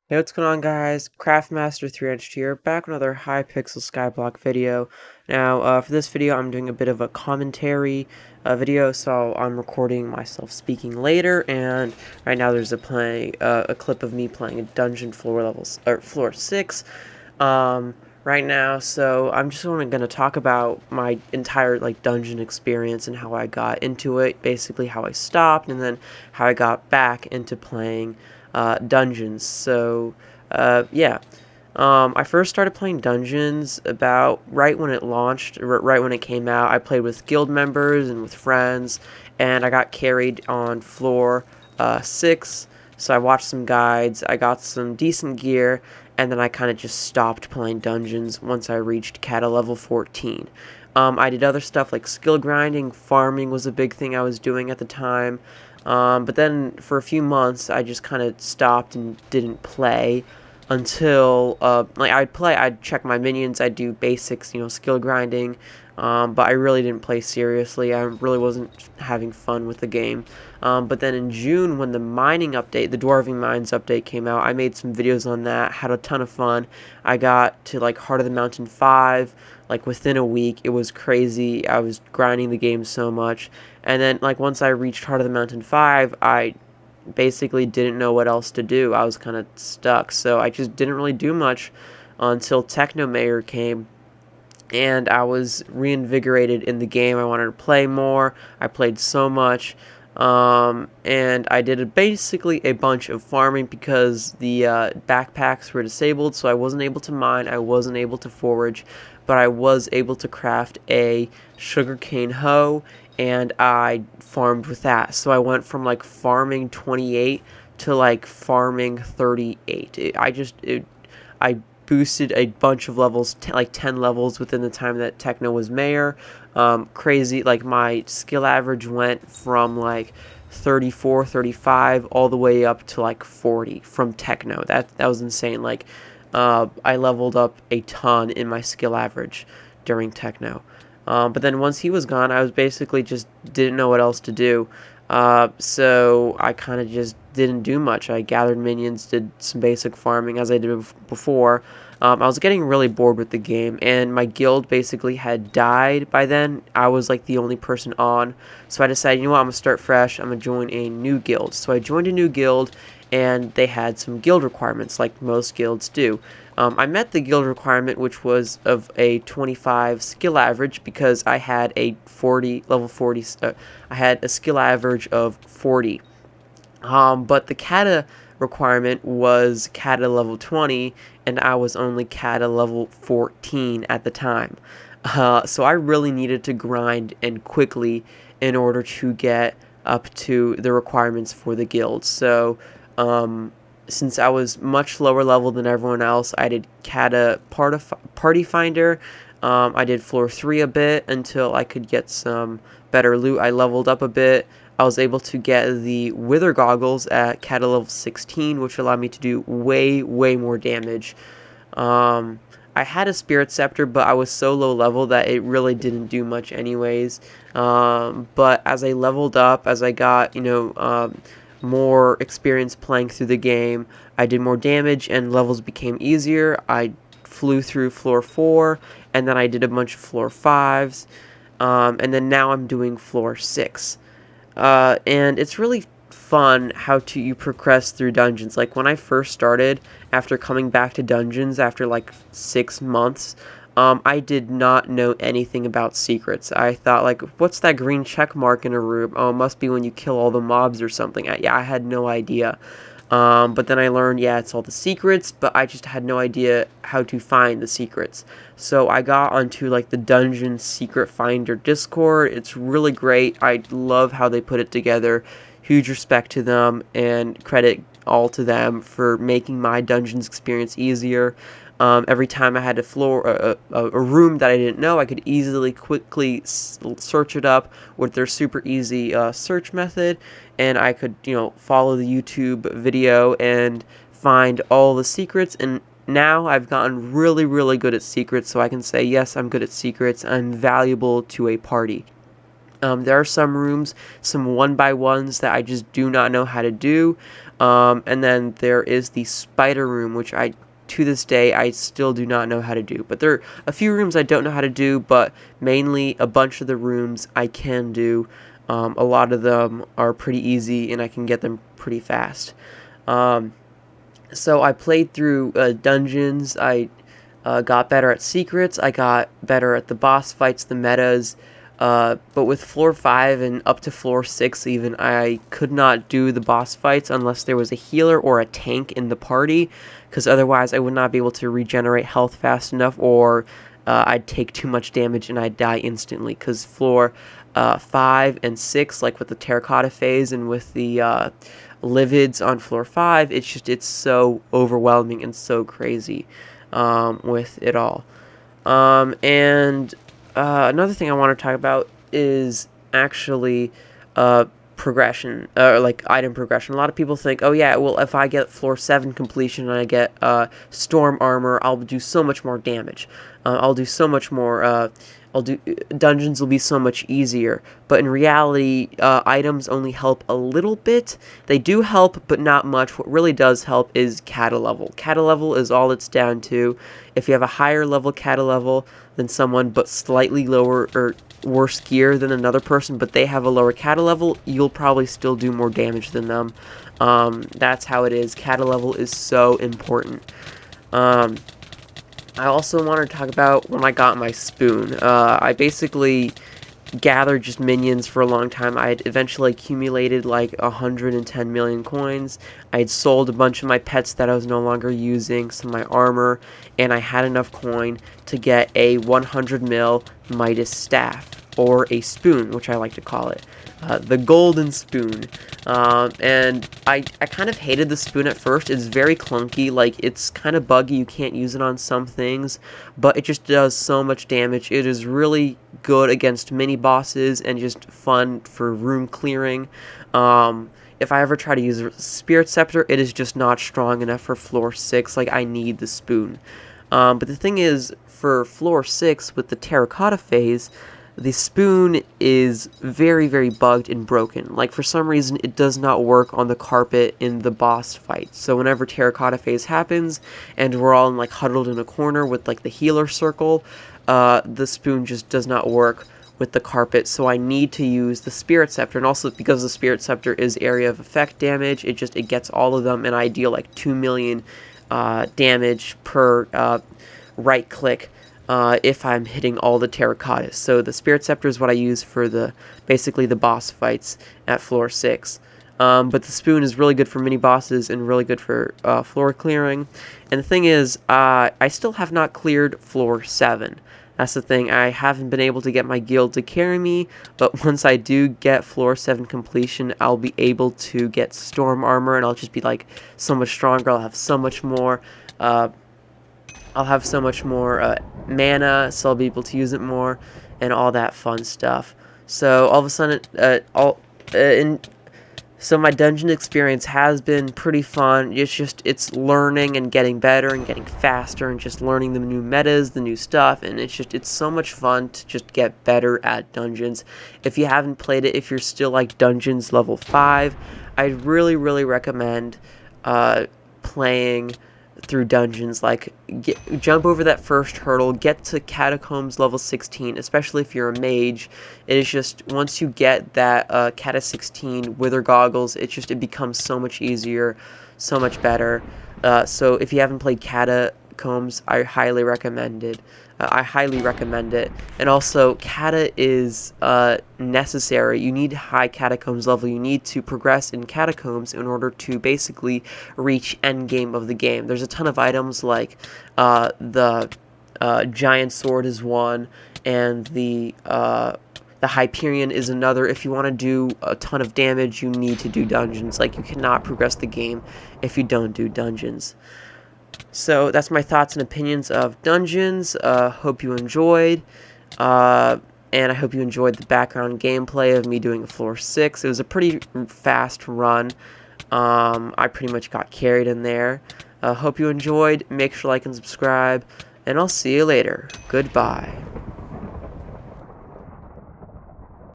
Hey, what's going on, guys? Craftmaster300 here, back with another hypixel skyblock video. Now, for this video, I'm doing a bit of a commentary video, so I'm recording myself speaking later, and right now there's a clip of me playing a dungeon floor 6, right now. So I'm just going to talk about my entire dungeon experience and how I got into it, basically how I stopped, and then how I got back into playing dungeons. So, yeah. I first started playing Dungeons about right when it launched, right when it came out. I played with guild members and with friends, and I got carried on floor 6. So I watched some guides, I got some decent gear, and then I kind of just stopped playing Dungeons once I reached Kata level 14. I did other stuff like skill grinding, farming was a big thing I was doing at the time. But then for a few months, I just kind of stopped and didn't play until I'd check my minions, I'd do basics, skill grinding, but I really didn't play seriously. I really wasn't having fun with the game. But then in June, when the mining update, the Dwarving Mines update came out, I made some videos on that, had a ton of fun. I got to Heart of the Mountain 5, within a week. It was crazy. I was grinding the game so much. And then once I reached Heart of the Mountain 5, I basically didn't know what else to do. I was kind of stuck, so I just didn't really do much until Techno Mayor came, and I was reinvigorated in the game. I wanted to play more. I played so much, and I did basically a bunch of farming because the backpacks were disabled, so I wasn't able to mine, I wasn't able to forage, but I was able to craft a sugarcane hoe, and I farmed with that. So I went from farming 28 to farming 38. I boosted a bunch of levels, 10 levels within the time that Techno was mayor. Crazy, my skill average went from 34, 35 all the way up to 40 from Techno. That was insane. I leveled up a ton in my skill average during Techno. But then once he was gone, I was basically just didn't know what else to do. So I kind of just didn't do much. I gathered minions, did some basic farming as I did before. I was getting really bored with the game, and my guild basically had died by then. I was the only person on, so I decided, I'm gonna start fresh. I'm gonna join a new guild. So I joined a new guild, and they had some guild requirements, like most guilds do. I met the guild requirement, which was of a 25 skill average, because I had a level 40. I had a skill average of 40. But the kata requirement was kata level 20, and I was only kata level 14 at the time. So I really needed to grind and quickly in order to get up to the requirements for the guild. So, since I was much lower level than everyone else, I did kata party finder. I did floor 3 a bit until I could get some better loot. I leveled up a bit. I was able to get the Wither Goggles at Kata level 16, which allowed me to do way more damage. I had a Spirit Scepter, but I was so low level that it really didn't do much anyways. But as I leveled up, as I got, more experience playing through the game, I did more damage and levels became easier. I flew through floor 4, and then I did a bunch of floor 5s, and then now I'm doing floor 6. And it's really fun how you progress through dungeons. When I first started, after coming back to dungeons after 6 months, I did not know anything about secrets. I thought, what's that green check mark in a room? Oh, it must be when you kill all the mobs or something. I had no idea. But then I learned, yeah, it's all the secrets, but I just had no idea how to find the secrets. So I got onto the Dungeon Secret Finder Discord. It's really great. I love how they put it together. Huge respect to them, and credit all to them for making my dungeons experience easier. Every time I had a room that I didn't know, I could quickly search it up with their super easy search method, and I could, follow the YouTube video and find all the secrets. And now I've gotten really good at secrets, so I can say, yes, I'm good at secrets. I'm valuable to a party. There are some rooms, some 1x1s that I just do not know how to do. And then there is the spider room, which to this day, I still do not know how to do. But there are a few rooms I don't know how to do, but mainly a bunch of the rooms I can do. A lot of them are pretty easy, and I can get them pretty fast. So I played through dungeons. I got better at secrets. I got better at the boss fights, the metas. But with floor 5 and up to floor 6 even, I could not do the boss fights unless there was a healer or a tank in the party, because otherwise I would not be able to regenerate health fast enough, or I'd take too much damage and I'd die instantly, because floor 5 and 6, like with the terracotta phase and with the livids on floor 5, it's so overwhelming and so crazy with it all. And another thing I want to talk about is actually progression, like item progression. A lot of people think, oh yeah, well, if I get floor 7 completion and I get storm armor, I'll do so much more damage. I'll do so much more. Dungeons will be so much easier. But in reality, items only help a little bit. They do help, but not much. What really does help is kata level. Kata level is all it's down to. If you have a higher level kata level than someone, but slightly lower or worse gear than another person, but they have a lower kata level, you'll probably still do more damage than them. That's how it is. Kata level is so important. I also wanted to talk about when I got my spoon. I basically gathered just minions for a long time. I had eventually accumulated like 110 million coins. I had sold a bunch of my pets that I was no longer using, some of my armor, and I had enough coin to get a 100 mil Midas staff, or a spoon, which I like to call it. The golden spoon. And I kind of hated the spoon at first. It's very clunky, like it's kind of buggy, you can't use it on some things, but it just does so much damage. It is really good against mini bosses and just fun for room clearing. If I ever try to use a Spirit Scepter, it is just not strong enough for floor 6, like I need the spoon. But the thing is, for floor 6 with the terracotta phase, the spoon is very, very bugged and broken. Like, for some reason, it does not work on the carpet in the boss fight. So whenever terracotta phase happens, and we're all like huddled in a corner with like the healer circle, the spoon just does not work with the carpet. So I need to use the Spirit Scepter, and also because the Spirit Scepter is area of effect damage, it gets all of them, and I deal like 2 million damage per right click. If I'm hitting all the terracottas. So the Spirit Scepter is what I use for basically the boss fights at floor 6. But the spoon is really good for mini bosses and really good for floor clearing. And the thing is, I still have not cleared floor 7. That's the thing. I haven't been able to get my guild to carry me, but once I do get floor 7 completion, I'll be able to get storm armor, and I'll just be like so much stronger. I'll have so much more mana, so I'll be able to use it more, and all that fun stuff. So all of a sudden, so my dungeon experience has been pretty fun. It's learning and getting better and getting faster and just learning the new metas, the new stuff, and it's so much fun to just get better at dungeons. If you haven't played it, if you're still like dungeons level 5, I'd really, really recommend playing through dungeons. Like, jump over that first hurdle, get to catacombs level 16, especially if you're a mage. It is just, once you get that cata 16 wither goggles, it becomes so much easier, so much better. So if you haven't played catacombs, I highly recommend it. And also, kata is necessary. You need high catacombs level. You need to progress in catacombs in order to basically reach end game of the game. There's a ton of items like the giant sword is one, and the Hyperion is another. If you want to do a ton of damage, you need to do dungeons. Like, you cannot progress the game if you don't do dungeons. So that's my thoughts and opinions of dungeons. Hope you enjoyed. And I hope you enjoyed the background gameplay of me doing a floor 6. It was a pretty fast run. I pretty much got carried in there. Hope you enjoyed. Make sure to like and subscribe. And I'll see you later. Goodbye.